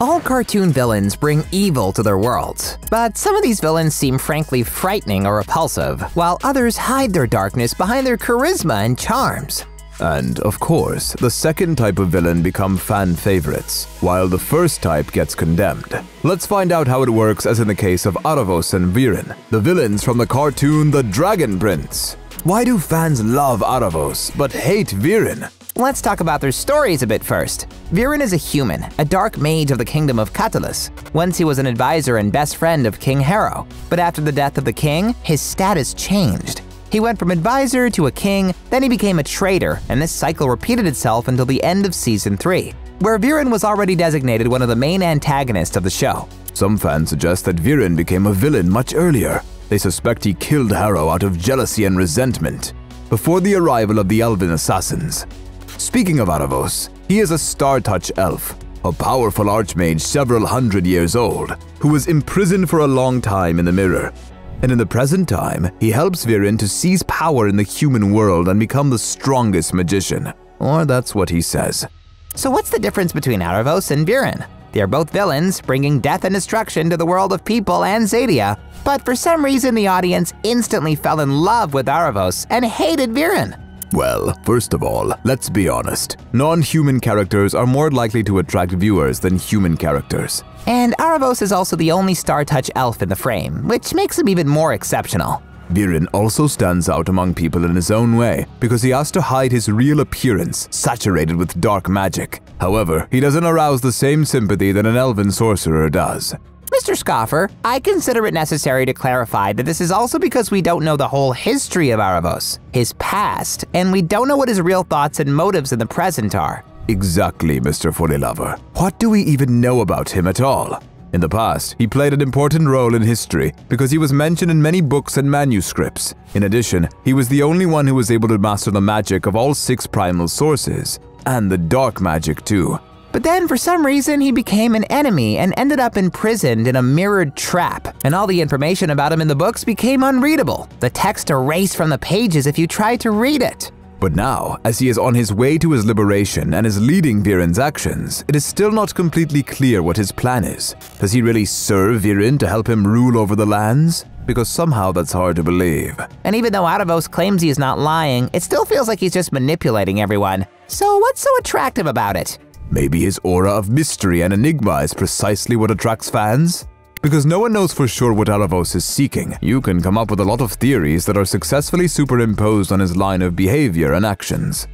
All cartoon villains bring evil to their worlds, but some of these villains seem frankly frightening or repulsive, while others hide their darkness behind their charisma and charms. And, of course, the second type of villain become fan favorites, while the first type gets condemned. Let's find out how it works as in the case of Aaravos and Viren, the villains from the cartoon The Dragon Prince. Why do fans love Aaravos but hate Viren? Let's talk about their stories a bit first. Viren is a human, a dark mage of the kingdom of Catullus. Once he was an advisor and best friend of King Harrow, but after the death of the king, his status changed. He went from advisor to a king, then he became a traitor, and this cycle repeated itself until the end of Season 3, where Viren was already designated one of the main antagonists of the show. Some fans suggest that Viren became a villain much earlier. They suspect he killed Harrow out of jealousy and resentment, before the arrival of the elven assassins. Speaking of Aaravos, he is a Star-Touch elf, a powerful archmage several hundred years old, who was imprisoned for a long time in the mirror. And in the present time, he helps Viren to seize power in the human world and become the strongest magician. Or that's what he says. So what's the difference between Aaravos and Viren? They are both villains, bringing death and destruction to the world of people and Zadia, but for some reason the audience instantly fell in love with Aaravos and hated Viren. Well, first of all, let's be honest. Non-human characters are more likely to attract viewers than human characters. And Aaravos is also the only Star-Touch elf in the frame, which makes him even more exceptional. Viren also stands out among people in his own way because he has to hide his real appearance, saturated with dark magic. However, he doesn't arouse the same sympathy that an elven sorcerer does. Mr. Scoffer, I consider it necessary to clarify that this is also because we don't know the whole history of Aaravos, his past, and we don't know what his real thoughts and motives in the present are. Exactly, Mr. Fullylover. What do we even know about him at all? In the past, he played an important role in history because he was mentioned in many books and manuscripts. In addition, he was the only one who was able to master the magic of all 6 primal sources, and the dark magic too. But then, for some reason, he became an enemy and ended up imprisoned in a mirrored trap, and all the information about him in the books became unreadable. The text erased from the pages if you tried to read it. But now, as he is on his way to his liberation and is leading Viren's actions, it is still not completely clear what his plan is. Does he really serve Viren to help him rule over the lands? Because somehow that's hard to believe. And even though Aaravos claims he is not lying, it still feels like he's just manipulating everyone. So what's so attractive about it? Maybe his aura of mystery and enigma is precisely what attracts fans? Because no one knows for sure what Aaravos is seeking, you can come up with a lot of theories that are successfully superimposed on his line of behavior and actions.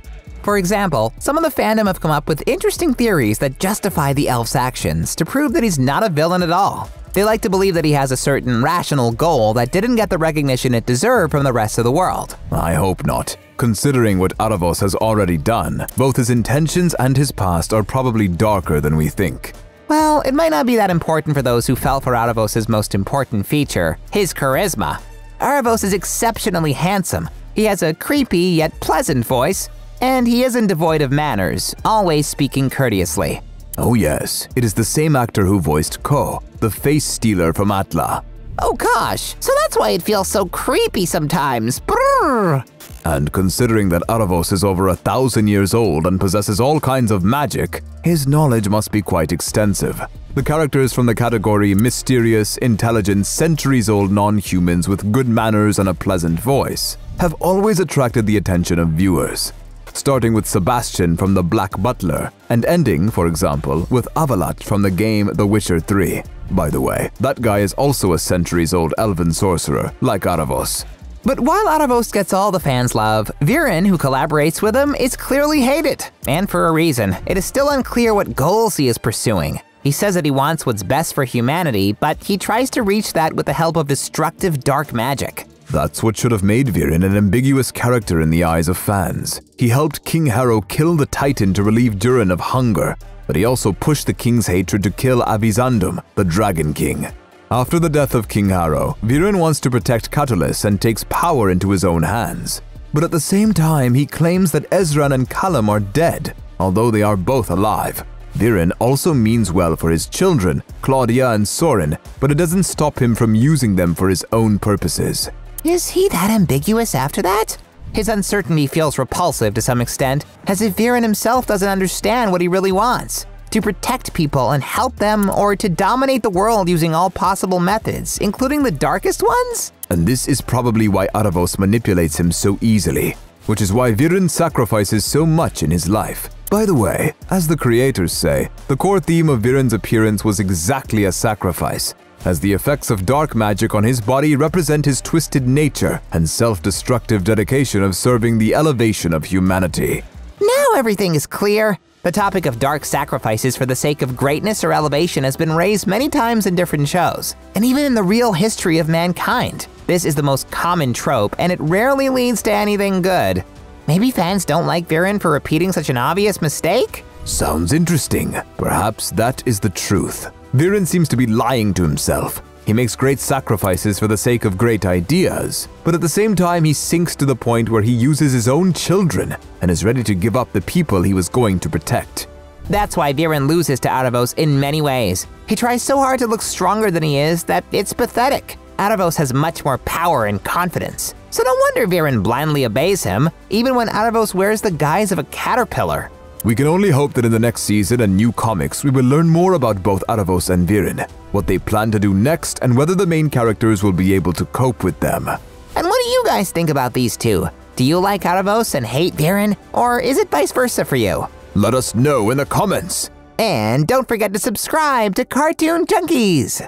For example, some of the fandom have come up with interesting theories that justify the elf's actions to prove that he's not a villain at all. They like to believe that he has a certain rational goal that didn't get the recognition it deserved from the rest of the world. I hope not. Considering what Aaravos has already done, both his intentions and his past are probably darker than we think. Well, it might not be that important for those who fell for Aaravos' most important feature, his charisma. Aaravos is exceptionally handsome. He has a creepy yet pleasant voice, and he isn't devoid of manners, always speaking courteously. Oh yes, it is the same actor who voiced Ko, the face stealer from Atla. Oh gosh, so that's why it feels so creepy sometimes. Brrr. And considering that Aaravos is over 1,000 years old and possesses all kinds of magic, his knowledge must be quite extensive. The characters from the category mysterious, intelligent, centuries-old non-humans with good manners and a pleasant voice have always attracted the attention of viewers. Starting with Sebastian from The Black Butler, and ending, for example, with Avalat from the game The Witcher 3. By the way, that guy is also a centuries-old elven sorcerer, like Aaravos. But while Aaravos gets all the fans' love, Viren, who collaborates with him, is clearly hated. And for a reason. It is still unclear what goals he is pursuing. He says that he wants what's best for humanity, but he tries to reach that with the help of destructive dark magic. That's what should have made Viren an ambiguous character in the eyes of fans. He helped King Harrow kill the Titan to relieve Durin of hunger, but he also pushed the king's hatred to kill Avizandum, the Dragon King. After the death of King Harrow, Viren wants to protect Catullus and takes power into his own hands. But at the same time, he claims that Ezran and Callum are dead, although they are both alive. Viren also means well for his children, Claudia and Soren, but it doesn't stop him from using them for his own purposes. Is he that ambiguous after that? His uncertainty feels repulsive to some extent, as if Viren himself doesn't understand what he really wants. to protect people and help them, or to dominate the world using all possible methods, including the darkest ones? And this is probably why Aaravos manipulates him so easily, which is why Viren sacrifices so much in his life. By the way, as the creators say, the core theme of Viren's appearance was exactly a sacrifice, as the effects of dark magic on his body represent his twisted nature and self-destructive dedication of serving the elevation of humanity. Now everything is clear. The topic of dark sacrifices for the sake of greatness or elevation has been raised many times in different shows, and even in the real history of mankind. This is the most common trope, and it rarely leads to anything good. Maybe fans don't like Viren for repeating such an obvious mistake? Sounds interesting. Perhaps that is the truth. Viren seems to be lying to himself. He makes great sacrifices for the sake of great ideas, but at the same time he sinks to the point where he uses his own children and is ready to give up the people he was going to protect. That's why Viren loses to Aaravos in many ways. He tries so hard to look stronger than he is that it's pathetic. Aaravos has much more power and confidence, so no wonder Viren blindly obeys him, even when Aaravos wears the guise of a caterpillar. We can only hope that in the next season and new comics we will learn more about both Aaravos and Viren, what they plan to do next, and whether the main characters will be able to cope with them. And what do you guys think about these two? Do you like Aaravos and hate Viren, or is it vice versa for you? Let us know in the comments! And don't forget to subscribe to Cartoon Junkies!